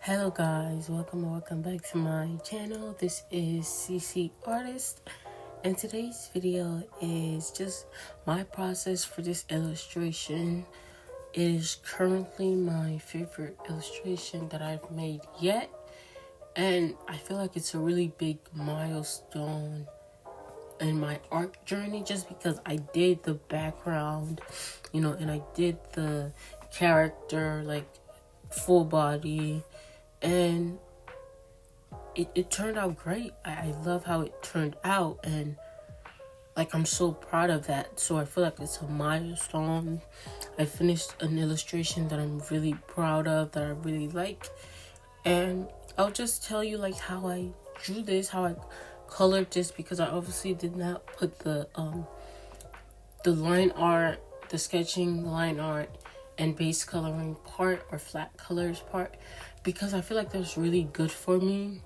Hello guys, welcome back to my channel. This is CC Artist, and today's video is just my process for this illustration. It is currently my favorite illustration that I've made yet, and I feel like it's a really big milestone in my art journey just because I did the background, and I did the character, like full body, and it turned out great. I love how it turned out, and like I'm so proud of that. So I feel like it's a milestone. I finished an illustration that I'm really proud of, that I really like, and I'll just tell you like how I drew this, how I colored this, because I obviously did not put the line art, the sketching, line art, and base coloring part, or flat colors part, because I feel like that's really good for me.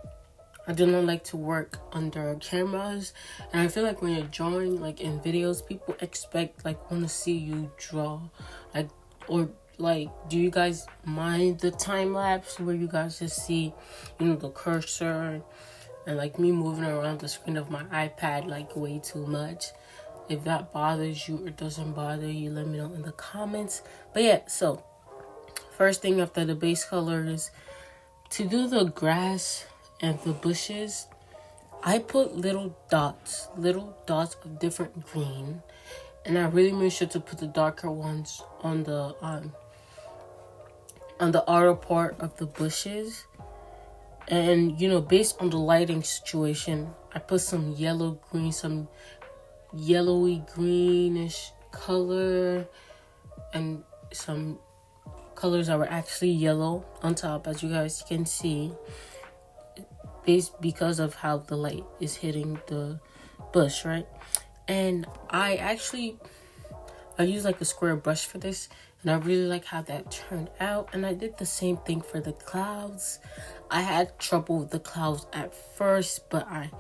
I do not like to work under cameras, and I feel like when you're drawing, like in videos, people expect, like, want to see you draw, like, or like, do you guys mind the time lapse where you guys just see, the cursor and like me moving around the screen of my iPad like way too much? If that bothers you or doesn't bother you, let me know in the comments. But yeah, so first thing after the base colors, to do the grass and the bushes, I put little dots of different green, and I really made sure to put the darker ones on the outer part of the bushes. And based on the lighting situation, I put some yellow green, some yellowy greenish color, and some colors that were actually yellow on top, as you guys can see, because of how the light is hitting the bush, right? And I use like a square brush for this, and I really like how that turned out. And I did the same thing for the clouds. I had trouble with the clouds at first, but I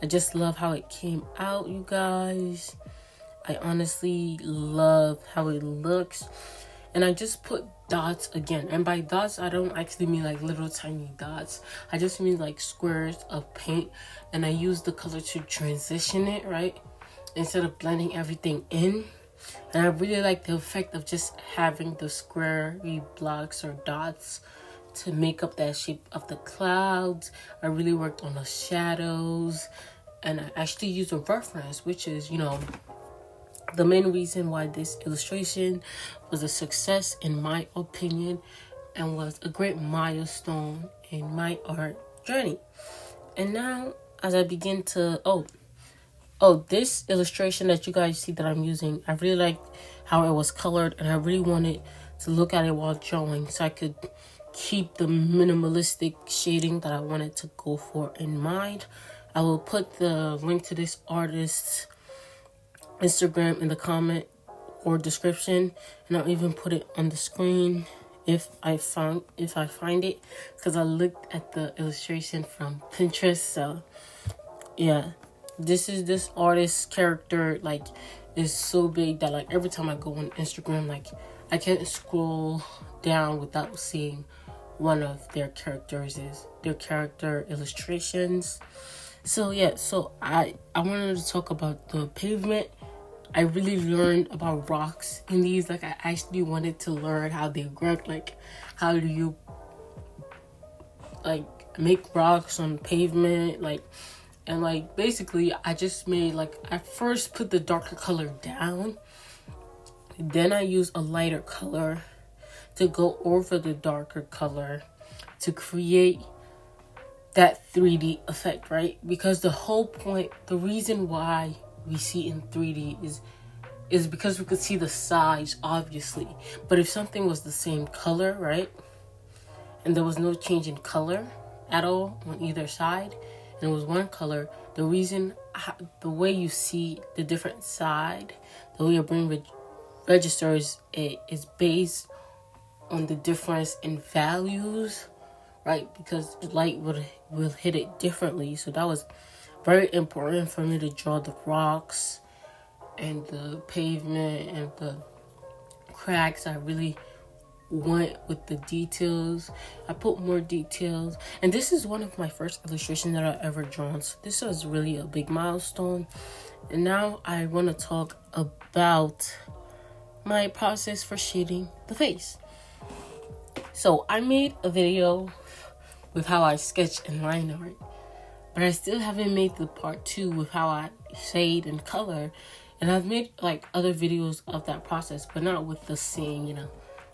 just love how it came out, you guys. I honestly love how it looks. And I just put dots again. And by dots, I don't actually mean like little tiny dots. I just mean like squares of paint. And I use the color to transition it, right? Instead of blending everything in. And I really like the effect of just having the squarey blocks or dots to make up that shape of the clouds. I really worked on the shadows, and I actually used a reference, which is, the main reason why this illustration was a success in my opinion, and was a great milestone in my art journey. And now, as I begin to, this illustration that you guys see that I'm using, I really liked how it was colored, and I really wanted to look at it while drawing so I could keep the minimalistic shading that I wanted to go for in mind. I will put the link to this artist's Instagram in the comment or description, and I'll even put it on the screen if I find it, because I looked at the illustration from Pinterest. So yeah, this artist's character like is so big that like every time I go on Instagram, like I can't scroll down without seeing one of their character illustrations. So yeah, so I wanted to talk about the pavement. I really learned about rocks in these. Like I actually wanted to learn how they work. Like how do you like make rocks on pavement, and basically I just made, like, I first put the darker color down, then I use a lighter color to go over the darker color to create that 3D effect, right? Because the whole point, the reason why we see in 3D is because we could see the sides, obviously. But if something was the same color, right, and there was no change in color at all on either side, and it was one color, the way you see the different side, the way your brain registers it is based on the difference in values, right? Because light will hit it differently. So that was very important for me to draw the rocks and the pavement and the cracks. I really went with the details. I put more details, and this is one of my first illustrations that I ever drawn, so this was really a big milestone. And now I want to talk about my process for shading the face. So I made a video with how I sketch and line art, but I still haven't made the part 2 with how I shade and color. And I've made like other videos of that process, but not with the same,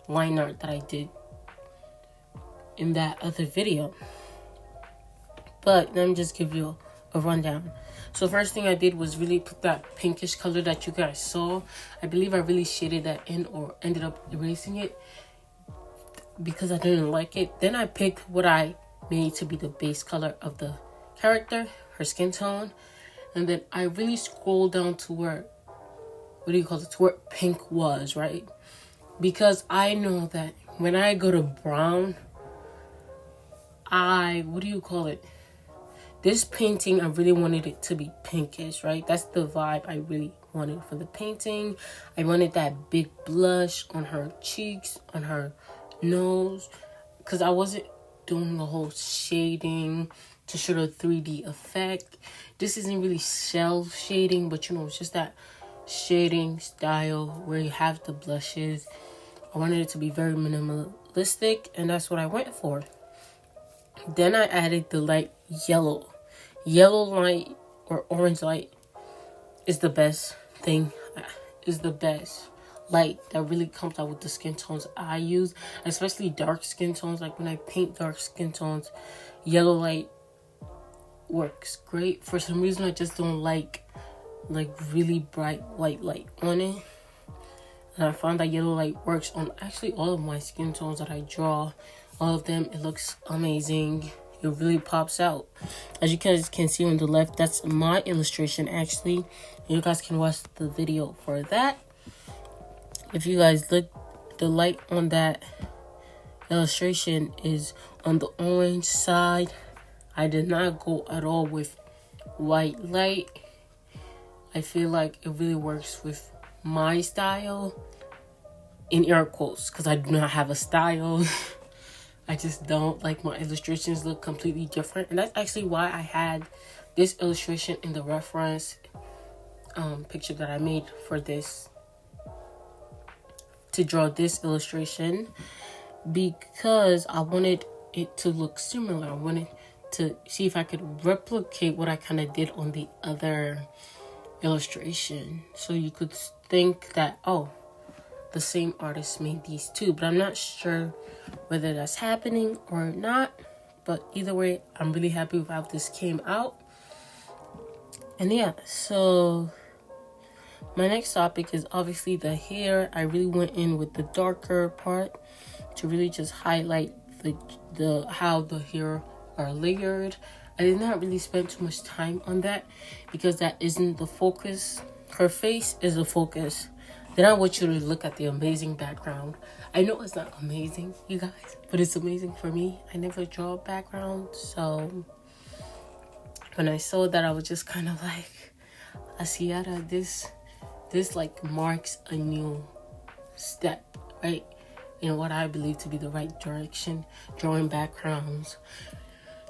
line art that I did in that other video. But let me just give you a rundown. So first thing I did was really put that pinkish color that you guys saw. I believe I really shaded that in, or ended up erasing it because I didn't like it. Then I picked what I made to be the base color of the character, her skin tone, and then I really scrolled down to where, to where pink was, right? Because I know that when I go to brown, this painting, I really wanted it to be pinkish, right? That's the vibe I really wanted for the painting. I wanted that big blush on her cheeks, on her nose, because I wasn't doing the whole shading to show the 3D effect. This isn't really shell shading, but it's just that shading style where you have the blushes. I wanted it to be very minimalistic, and that's what I went for. Then I added the light yellow. Yellow light or orange light is the best thing, is the best light that really comes out with the skin tones I use, especially dark skin tones. Like when I paint dark skin tones, yellow light works great. For some reason, I just don't like really bright white light on it. And I found that yellow light works on actually all of my skin tones that I draw. All of them, it looks amazing. It really pops out. As you guys can see on the left, that's my illustration actually. You guys can watch the video for that. If you guys look, the light on that illustration is on the orange side. I did not go at all with white light. I feel like it really works with my style, in air quotes, because I do not have a style. I just don't. Like, my illustrations look completely different, and that's actually why I had this illustration in the reference picture that I made for this, to draw this illustration, because I wanted it to look similar. I wanted to see if I could replicate what I kind of did on the other illustration, so you could think that, oh, the same artist made these two. But I'm not sure whether that's happening or not, but either way, I'm really happy with how this came out. And yeah, so my next topic is obviously the hair. I really went in with the darker part to really just highlight the how the hair are layered. I did not really spend too much time on that because that isn't the focus. Her face is the focus. Then I want you to look at the amazing background. I know it's not amazing, you guys, but it's amazing for me. I never draw a background, so when I saw that, I was just kind of like, Asiata, this like marks a new step, right? In what I believe to be the right direction. Drawing backgrounds,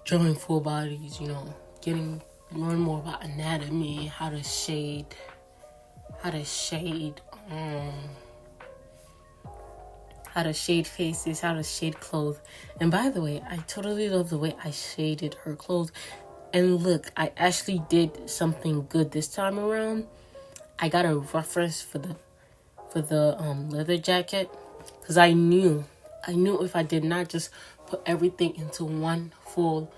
drawing full bodies, learn more about anatomy, how to shade faces, how to shade clothes. And by the way, I totally love the way I shaded her clothes. And look, I actually did something good this time around. I got a reference for the leather jacket, because I knew if I did not just put everything into one full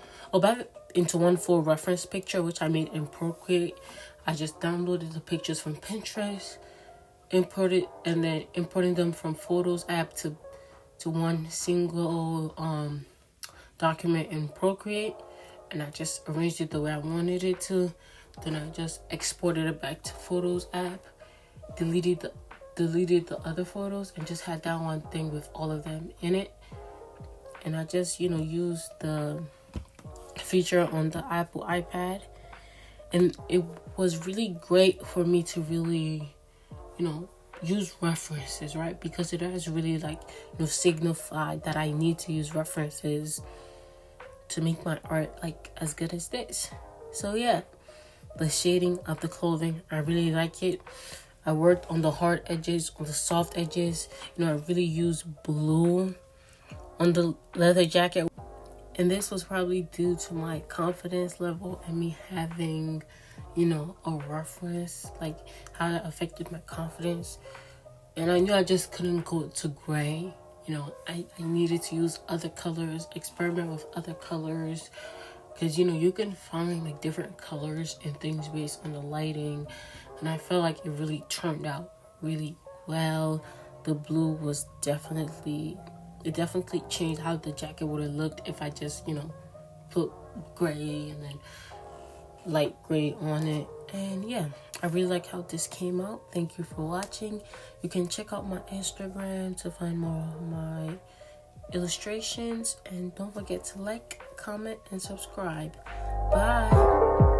reference picture, which I made in Procreate. I just downloaded the pictures from Pinterest, importing them from Photos app to one single document in Procreate, and I just arranged it the way I wanted it to. Then I just exported it back to Photos app, deleted the other photos, and just had that one thing with all of them in it. And I just used the feature on the Apple iPad, and it was really great for me to really use references, right? Because it has really like, signified that I need to use references to make my art like as good as this. So yeah, the shading of the clothing, I really like it. I worked on the hard edges, on the soft edges. I really used blue on the leather jacket. And this was probably due to my confidence level and me having, a reference, like how that affected my confidence. And I knew I just couldn't go to gray. I needed to use other colors, experiment with other colors. Because, you can find like different colors and things based on the lighting. And I felt like it really turned out really well. The blue was definitely changed how the jacket would have looked if I just, put gray and then light gray on it. And yeah, I really like how this came out. Thank you for watching. You can check out my Instagram to find more of my illustrations. And don't forget to like, comment, and subscribe. Bye.